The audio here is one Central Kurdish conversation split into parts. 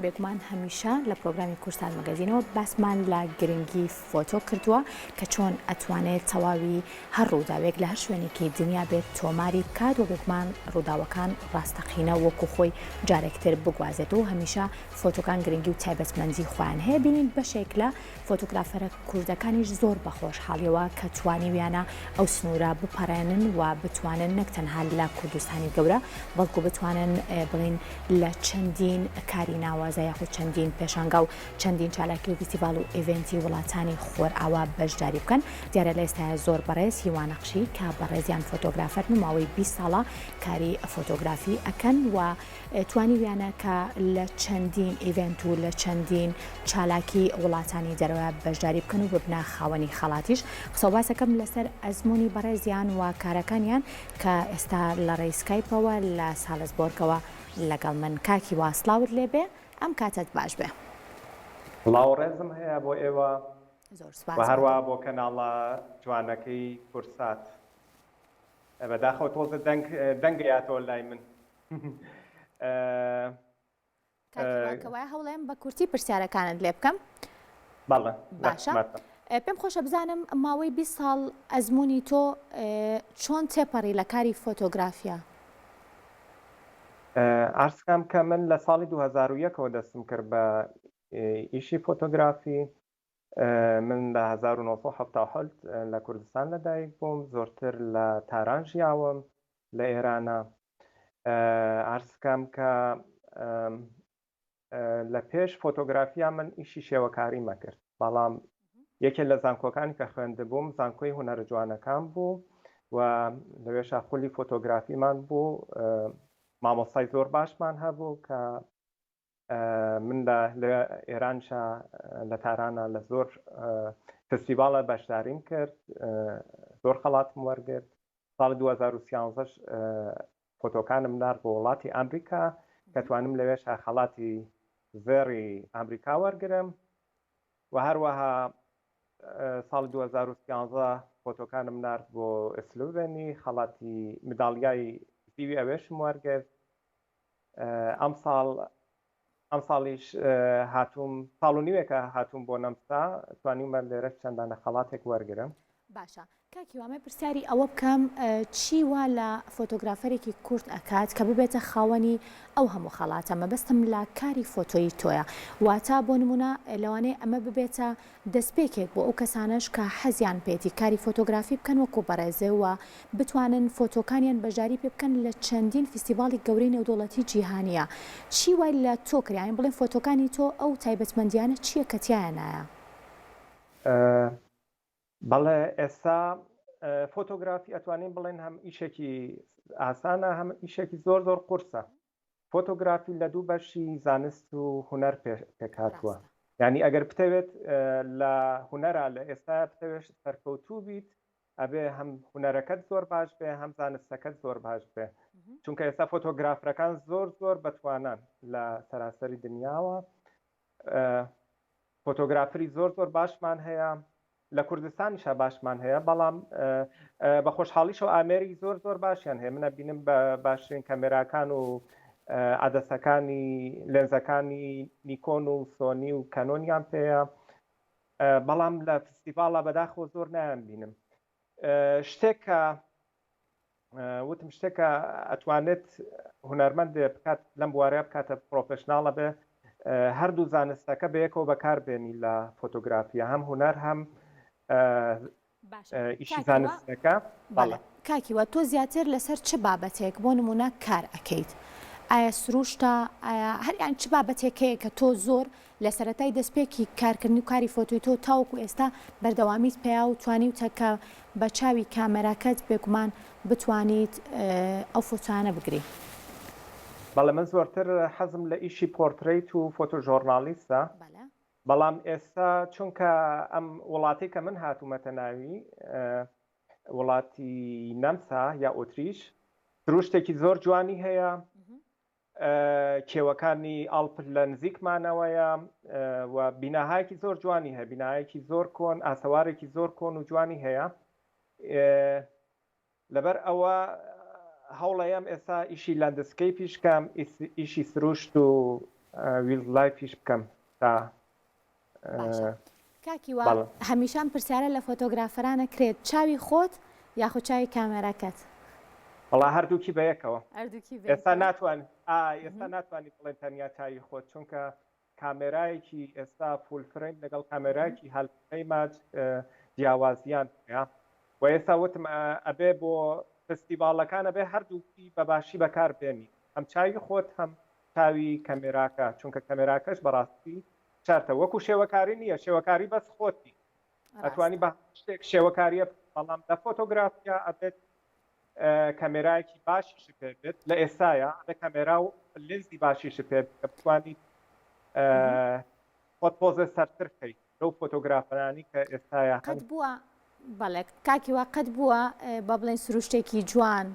بێگومان هەمیشە لە پرۆگرامی کورسات مەگەزینەوە باسمان لە گرنگی فۆتۆ کردووە کە چۆن ئەتوانێت تەواوی هەر ڕووداوێک لە هەر شوێنێکی دنیا بێت تۆماری بکات و بێگومان ڕووداوەکان ڕاستەقینە وەکو خۆی جارێکتر بگوازێت و هەمیشە فۆتۆکان گرنگی و تایبەتمەندی خۆیان هەیە. بینین بەشێک لە فۆتۆگرافەرە کوردەکانیش زۆر بەخۆش حاڵیەوە کە توانیویانە ئەو سنوورە بپەڕێنن و بتوانن نەک تەنها لە کوردستانی گەورە بەڵکو بتوانن بڵین لە چەندین کاری ناوازە یاخود چەندین پێشانگا و چەندین چالاکی و فیستیڤاڵ و ئیڤێنتی وڵاتانی خۆرئاوا بەشداری بکەن. دیارە لە ئێستاە زۆر بەڕێز هیوا نەقشی کە بەڕێزیان فۆتۆگرافەر ماوەی 20 ساڵە کاری فۆتۆگرافی ئەکەن و توانیویانە کە لە چەندین ئیڤێنت و لە چەندین چالاکی وڵاتانی دەرەوە بەشداری بکەن و ببنە خاوەنی خەڵاتیش. قسە باسەکەم لەسەر ئەزموونی بەڕێزیان و کارەکانیان کە ئێستا لە ڕێی سکایپەوە لە ساڵزبۆرگەوە لەگەڵ من کاکی واسڵاوت لێبێ ئەم کاتت باش بێ. بڵاوڕێزم هەیە بۆ ئێوە زۆر سوپاس و هەروە بۆ کەناڵە جوانەکەی کورسات. بەداخەوە تۆزە دەنگەیاتەوە لای من. کاکیواکەوای هەوڵێم بە کورتی پرسیارەکانت لێ بکەم. بەڵێ باشە. پێم خۆشە بزانم ماوەی 20 ساڵ ئەزموونی تۆ چۆن تێپەڕی لە کاری فۆتۆگرافیا؟ ئارسکام کە من لە ساڵی 2001ەوە دەستم کرد بە ئیشی فۆتۆگرافی. من لە 1970 لە کوردستان لەدایک بووم، زۆرتر لە تاران ژیاوم لە ئێرانە. ئارسکام کە لە پێش فۆتۆگرافیا من ئیشی شێوەکاری مەکرد، بەڵام یەکێ لە زانکۆکانی کە خوێندبووم زانکۆی هونەرە جوانەکان بوو و لەوێشە خولی فۆتۆگرافیمان بوو. مامۆستای زۆر باشمان هەبوو کە من لە ئێرانشە لە تارانە لە زۆر فستیڤاڵە بەشداریم کرد، زۆر خەڵاتم وەرگرت. ساڵی 2013 فۆتۆکانم نارد بۆ وڵاتی ئەمریکا کە توانم لەوێشە خەڵاتی زێڕی ئەمریکا وەرگرم و هەروەها ساڵی 2013 فۆتۆکانم نارد بۆ ئسلوڤێنی خەڵاتی مداڵیای زیوی ئەوێشم وەرگرت. ئەم ساڵیش هاتووم ساڵ و نیوێکە هاتووم بۆ نەمسا توانیمە لێرە چەندانە خەڵاتێک وەرگرم. باشە کاکی وامە پرسیاری ئەوە بکەم چی وا لە فۆتۆگرافەرێکی کورد ئەکات کە ببێتە خاوەنی ئەو هەموو خەڵاتە؟ مەبەستم لە کاری فۆتۆیی تۆیە، واتە بۆ نمونە لەوانەیە ئەمە ببێتە دەستپێکێک بۆ ئەو کەسانش کە حەزیان پێێتی کاری فۆتۆگرافی بکەن وەکو بەڕێزێ و بتوانن فۆتۆکانیان بەژاری پێ بکەن لە چەندین فیستیڤاڵی گەورەی نێودەوڵەتی جیهانیە. چی وای لە تۆ کریان بڵێن فۆتۆکانی تۆ ئەو تایبەتمەندیانە چییە کە تایانایە؟ بەڵێ ئێستا فۆتۆگرافی ئەتوانین بڵێن هەم ئیشێکی ئاسانە هەم ئیشێکی زۆر زۆر قورسە. فۆتۆگرافی لە دوو بەشی زانست و هونەر پێکهاتووە. یعنی ئەگەر بتەوێت لە هونەرە لە ئێستا بتەوێت سەرکەوتوو بیت ئەبێ هەم هونەرەکەت زۆر باش بێ هەم زانستەکەت زۆر باش بێ، چونکە ئێستا فۆتۆگرافەکان زۆر زۆر بەتوانن لە سەراسەری دنیاوە. فۆتۆگرافری زۆر زۆر باشمان هەیە، لە کوردستانیشە باشمان هەیە، بەڵام بە خۆشحاڵیشەوە ئامێری زۆر زۆر باشیان هەیە. منە بینم بە باشترین کەمێراکان و عەدەسەکانی لێنزەکانی نیکۆن و سۆنی و کەنۆنیان پێەیە، بەڵام لە فستیڤاڵە بەداخۆ زۆر نایان بینم. شتێکە وتم شتێکە ئەتوانێت هونەرمەند بکات لەم بوارەیە بکاتە پرۆفێشناڵە بێ هەردوو زانستەکە بەیەکەوە بەکاربێنی لە فۆتۆگرافیا، هەم هونەر هەم ئیشی زانستەکە. کاکیوە تۆ زیاتر لەسەر چه بابەتێک بۆ نمونە کار ئەەکەیت؟ ئایا سروشتە هەریان چ بابەتێکەیە کە تۆ زۆر لە سەرەتای دەستپێکی کارکردنی و کاری فۆتۆی تۆ تاوەکو ئێستا بەردەوامیت پێیا و توانیوتە کە بە چاوی کامێراکەت بێگومان بتوانیت ئەو فۆتۆانە بگری؟ بەڵێ من زۆرتر حەزم لە ئیشی پۆرتڕیت و فۆتۆژۆرنالیستە، بەڵام ئێستا چونکە ئەم وڵاتی کە من هاتوومەتە ناوی وڵاتی نەمسا یا ئۆتریش سروشتێکی زۆر جوانی هەیە، کێوەکانی ئاڵپ لە نزیکمانەوەیە و بیناهایەکی زۆر جوانی هەیە، بینایەکی زۆر کۆن، ئاسەوارێکی زۆر کۆن و جوانی هەیە. لەبەر ئەوە هەوڵەیەم ئێستا ئیشی لاندسکەیپیش کەم، ئیشی سروشت و ویلدلایفیش بکەم تا کاکیوە هەمیشان پرسیارە لە فۆتۆگرافەرانە کرێت چاوی خۆت یاخود چاوی کامێراکەت؟ وڵا هەردووکی بەیەکەوە. ئێستا ناتوانانی بڵێن تەنیا چاوی خۆت، چونکە کامێرایەکی ئێستا فول فریم لەگەڵ کامێرایەکی هەڵپەی ماچ جیاوازیان و ئێستا وتم ئەبێ بۆ فستیڤاڵەکانە بێ هەردووکی بەباشی بەکاربێنی، هەم چاوی خۆت هەم چاوی کەمێراکە، چونکە کەمێراکەش بەڕاستی چارتە وەکو شێوەکاری نییە، شێوەکاری بەس خۆتی ئەتوانی بە شتێک شێوەکاریە، بەڵام لە فۆتۆگرافیا ئەبێت کەمێرایەکی باشیش پێ بێت. لە ئێستاە لە کەمێرا و لێنزی باشیش پێ کە بتوانیت خۆت پۆزە سەرتر بکەیت لەو فۆتۆگرافەرانی کە ئێستاە قەت بووە. بەڵێ کاکیوە قەت بووە بە بڵێن سروشتێکی جوان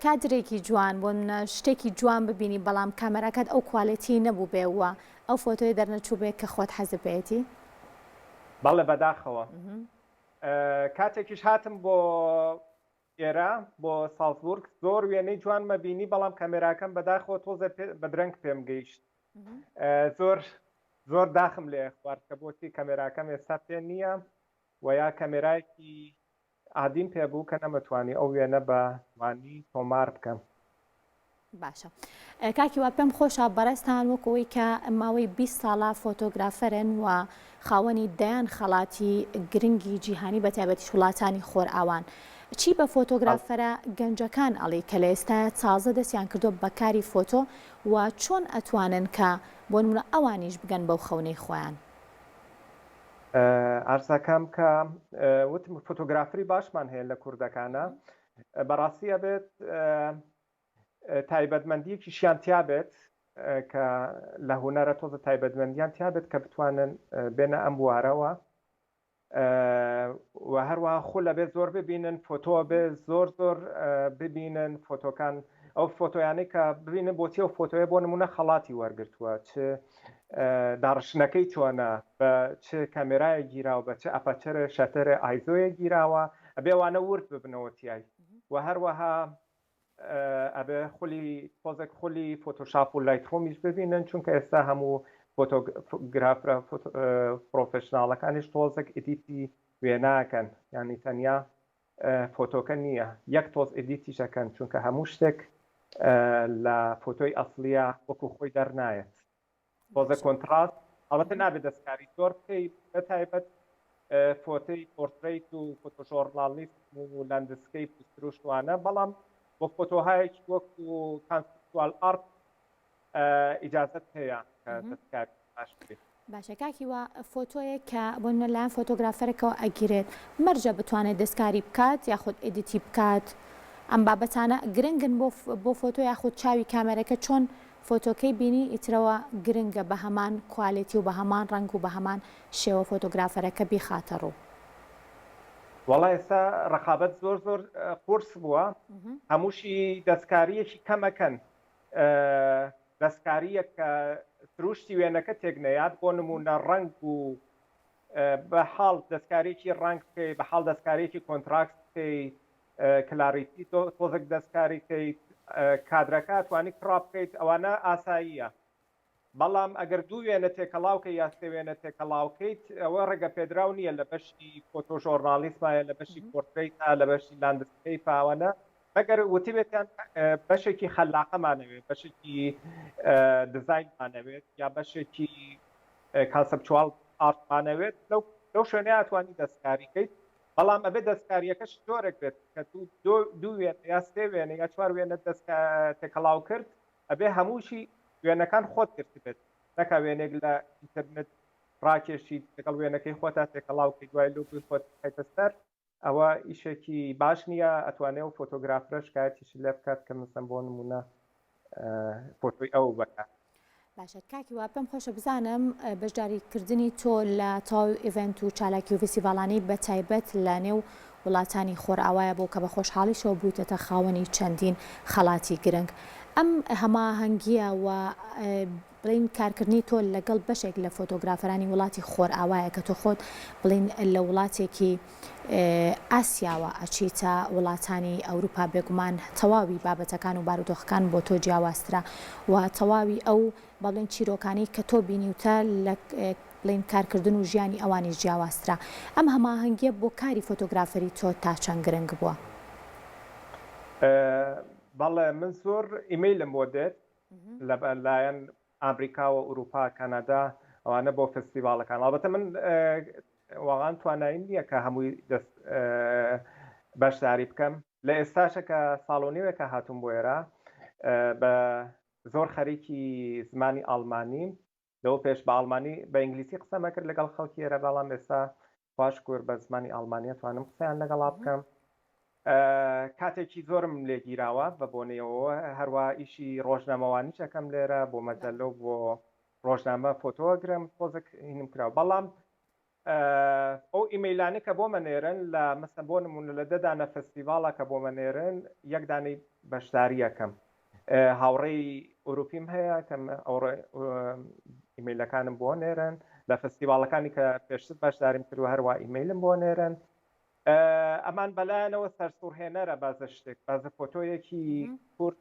کادرێکی جوان بۆ شتێکی جوان ببینی بەڵام کامێراکەت ئەو کوالەتی نەبوو بێوە ئەو فۆتۆی دەرنەچوو بێت کە خۆت حەزت پێێتی؟ بەڵێ بەداخەوە کاتێکیش هاتم بۆ ئێرە بۆ ساڵزبورگ زۆر وێنەی جوان مەبینی، بەڵام کەمێراکەم بەداخەوە تۆزە بەدرەنگ پێم گەیشت، زۆر داخم لێ خوارد کە بۆتی کەمێراکەم ئێستا پێ نییە و یا کەمێرایەکی عادیم پێبوو کە نەمەتوانی ئەو وێنە بە وانی تۆمار بکەم. باشە کاکیوە پێم خۆشە بەڕێستان وەکەوەی کە ماوەی 20 ساڵە فۆتۆگرافەرن و خاوەنی دەیان خەڵاتی گرنگی جیهانی بە تایبەتی وڵاتانی خۆرئاوان، چی بە فۆتۆگرافەرە گەنجەکان ئەڵێ کە لە ئێستا تازە دەستیان کردو بەکاری فۆتۆ و چۆن ئەتوانن کە بۆ نمونە ئەوانیش بگەن بەو خەونەی خۆیان؟ ئارزەکەم کە وتم فۆتۆگرافری باشمان هەیە لە کوردەکانە، بەڕاستی ئەبێت تایبەتمەندیەکی شیان تیا بێت کە لە هونەرە تۆزە تایبەتمەندیان تیا بێت کە بتوانن بێنە ئەم بوارەوە و هەروەها خۆ لەبێت زۆر ببینن فۆتۆ بێ زۆر ببینن فۆتۆکان ئەو فۆتۆیانەی کە ببینن بۆچی ئەو فۆتۆیە بۆ نمونە خەڵاتی وەرگرتووە، چ داڕشنەکەی چۆنە، بە چ کەمێرایە گیراوە، بە چ ئەپەچەرە شەتەرە ئایزۆیە گیراوە، ئەبێوانە ورد ببنەوە تیای و هەروەها ئەبێ تۆزێک خولی فۆتۆشاپ و لایتڕۆمیش ببینن، چونکە ئێستا هەموو فۆتۆگرافرە پرۆفشناڵەکانیش تۆزێک ئیدیتی وێناکەن، یعنی تەنیا فۆتۆکە نییە یەک تۆز ئیدیتیشەکەن، چونکە هەموو شتێک لە فۆتۆی ئەسڵیە وەکو خۆی دەرنایەت. تۆزە کۆنتراست ئەڵەتە نابێت دەستکاری زۆر بکەی بە تایبەت فۆتۆی پۆرتڕیت و فۆتۆژۆرنالیست و لەندسکەیپ و سروشتوانە، بەڵام بۆ فۆتۆهایەکی وەکو کانسپچوال ئارت ئیجازەت هەیە کە دەستکاری باش بکەیت. باشە کاکیوە فۆتۆیە کە بۆ لەلایەن فۆتۆگرافەرێکەوە ئەگیرێت مەرجە بتوانێت دەستکاری بکات یاخود ئیدیتی بکات، ئەم بابەتانە گرنگن بۆ فۆتۆ یاخود چاوی کامێرەکە چۆن فۆتۆکەی بینی ئیترەوە گرنگە بە هەمان کوالیتی و بە هەمان ڕنگ و بە هەمان شێوە فۆتۆگرافەرەکە بیخاتە ڕوو؟ وەڵای ئێستا ڕەقابەت زۆر قورس بووە، هەمووشی دەستکاریەکی کەمەکەن، دەستکاریە کە سروشتی وێنەکە تێک نەیات، بۆ نمونە ڕنگ و بە حاڵ دەستکاریەکی ڕنگ بکەی، بە حاڵ دەستکاریەکی کۆنتراکت بکەی، کلاریتی تۆزێک دەستکاری بکەیت، کادرەکە توانی کڕاب بکەیت، ئەوانە ئاساییە، بەڵام ئەگەر دوو وێنە تێکەڵاوکە یا سێ وێنە تێکەڵاوکەیت ئەوە ڕێگە پێدراو نییە لە بەشی فۆتۆژۆرنالیزمایە، لە بەشی پۆرتڕیتە، لە بەشی لاندسکەیپ پاوانە، مەگەر وتی بێتیان بەشێکی خەلاقەمانەوێت، بەشێکی دزاینمانەوێت یا بەشێکی کانسپچوال ئارتمانەوێت، لەو شوێنەیە ئەتوانی دەستکاریکەیت، بەڵام ئەبێت دەستکاریەکەش جۆرێک بێت کە دوو وێنە یا سێ وێنە یا چوار وێنە تێکەڵاو کرد، ئەبێ هەمووشی وێنەکان خۆت کرد بێت، نەکا وێنێک لە ئینتەرنێت ڕاکێشی لەگەڵ وێنەکەی خۆتا تێکەڵاوکەی دوای لەو خۆت بکەیتە سەر، ئەوە ئیشێکی باش نییە، ئەتوانێت و فۆتۆگرافرە شکایەتیش لێ بکات کە مثلا بۆ نمونە فۆتۆی ئەو بکات. باشە کاکیوە پێم خۆشە بزانم بەشداریکردنی تۆ لە تاو ئیڤێنت و چالاکی و فیسیڤاڵانی بە تایبەت لە نێو وڵاتانی خۆرئاوایە بۆ کە بە خۆشحاڵیشەوە بوویتەتە خاوەنی چەندین خەڵاتی گرنگ. ئەم هەماهەنگیە و بڵین کارکردنی تۆ لەگەڵ بەشێک لە فۆتۆگرافەرانی وڵاتی خۆرئاوایە کە تۆ خۆت بڵین لە وڵاتێکی ئاسیاوە ئەچیتە وڵاتانی ئەوروپا بێگومان تەواوی بابەتەکان و بارودۆخەکان بۆ تۆ جیاوازترا و تەواوی ئەو بەڵێن چیرۆکانی کە تۆ بینیوتە لە بڵین کارکردن و ژیانی ئەوانی جیاوازترا ئەم هەماهەنگیە بۆ کاری فۆتۆگرافەری تۆ تا چەند گرنگ بووە؟ بەڵێ من زۆر ئیمەیلم بۆ دێت لەلایەن ئامریکا و ئوروپا کەنەدا ئەوانە بۆ فستیڤالەکان ئەڵبەتە من واقعاً توانایی نییە کە هەمووی بەشداری بکەم لە ئێستاشە کە ساڵۆنیوێکە هاتووم بۆ ئێرە بە زۆر خەریکی زمانی ئەڵمانیم لەوە پێش بە ئەڵمانی بە ئینگلیسی قسەمە کرد لەگەڵ خەڵکی ئێرە بەڵام ئێستا پاشکور بە زمانی ئەڵمانیە توانم قسەیان لەگەڵا بکەم کاتێکی زۆرم لێگیراوە بە بۆنەوە هەروە ئیشی ڕۆژنامەوانی چەکەم لێرە بۆ مەجەللە بۆ ڕۆژنامە فۆتۆگرم تۆزێک هینم کراوە بەڵام ئەو ئیمەیلانی کە بۆ منێرن لە مەسە بۆ نمونە لە دەدانە فستیڤالە کە بۆ منێرن یەک دانەی بەشداری یەکەم هاوڕێی ئوروپیم هەیە کە ئیمەیلەکانم بۆ نێرن لە فستیڤالەکانی کە پێشتر بەشداریم کردووە هەروە ئیمەیلم بۆ نێرن ئەمان بەلایەنەوە سەرسوورهێنەرە بازە شتێک بازە فۆتۆیەکی کورد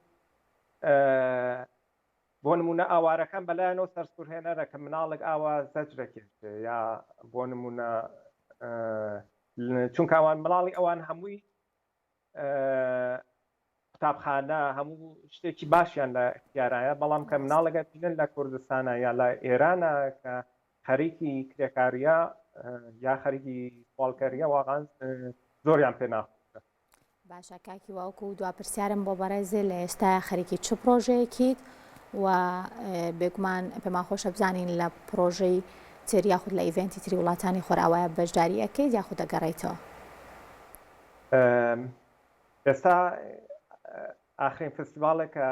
بۆ نمونە ئاوارەکان بەلایەنەوە سەرسوورهێنەرە کە مناڵێک ئاوا زەجرەکێت یا بۆ نمونە چونکە ئەوان مناڵی ئەوان هەمووی قوتابخانە هەموو شتێکی باشیان لە اختیارایە بەڵام کە مناڵەکە بینن لە کوردستانە یا لە ئێرانە کە خەریکی کرێکاریە یا خەریکی پۆڵکەریە واقعاً زۆریان پێ ناخۆشە. باشە کاکی واوکو دوا پرسیارم بۆ بەڕێزێ لە ئێستا خەریکی چ پرۆژەیەکیت و بێگومان پێمان خۆشە بزانین لە پرۆژەی تر یاخود لە ئیڤێنتی تری وڵاتانی خۆرئاوایە بەشداری ئەکەیت یاخود دەگەڕێیتەوە؟ ئێستا ئاخرین فستیڤالێک کە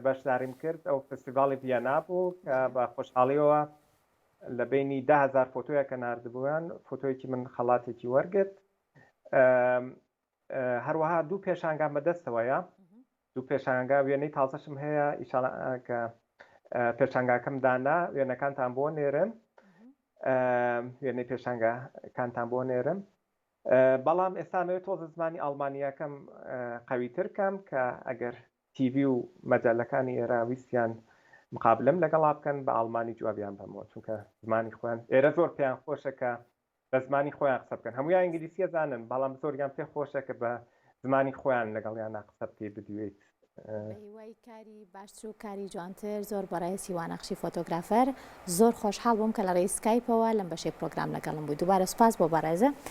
بەشداریم کرد ئەو فستیڤاڵی ڤیەنا بوو کە بە خۆشحاڵیەوە لە بینی 10,000 فۆتۆیە کە ناردبوویان فۆتۆیەکی من خەڵاتێکی وەرگرت هەروەها دوو پێشانگام بەدەستەوەیە دوو پێشانگا وێنەی تازەشم هەیە ئیشاڵە کە پێشانگاکەم دانا وێنەکانتان بۆ نێرم وێنەی پێشانگاکانتان بۆ نێرم بەڵام ئێستامەوێت تۆزە زمانی ئەڵمانیەکەم قەویتر کەم کە ئەگەر تیڤی و مەجەللەکانی ئێرە ویستیان مقابلم لەگەڵا بکەن بە ئەڵمانی جوابیان بەمەوە چونکە زمانی خۆیان ئێرە زۆر پێیان خۆشە کە بە زمانی خۆیان قسە بکەن هەموویان ئینگلیسیە زانن بەڵام زۆریان پێ خۆشە کە بە زمانی خۆیان لەگەڵیان قسە بکەی بدوێیت هیوای کاری باشتر و کاری جوانتر زۆر بەڕێز هیوا نەقشی فۆتۆگرافەر زۆر خۆشحاڵ بووم کە لە ڕێی سکایپەوە لەم بەشەی پرۆگرام لەگەڵم بووی دووبارە سوپاس بۆ بەڕێزە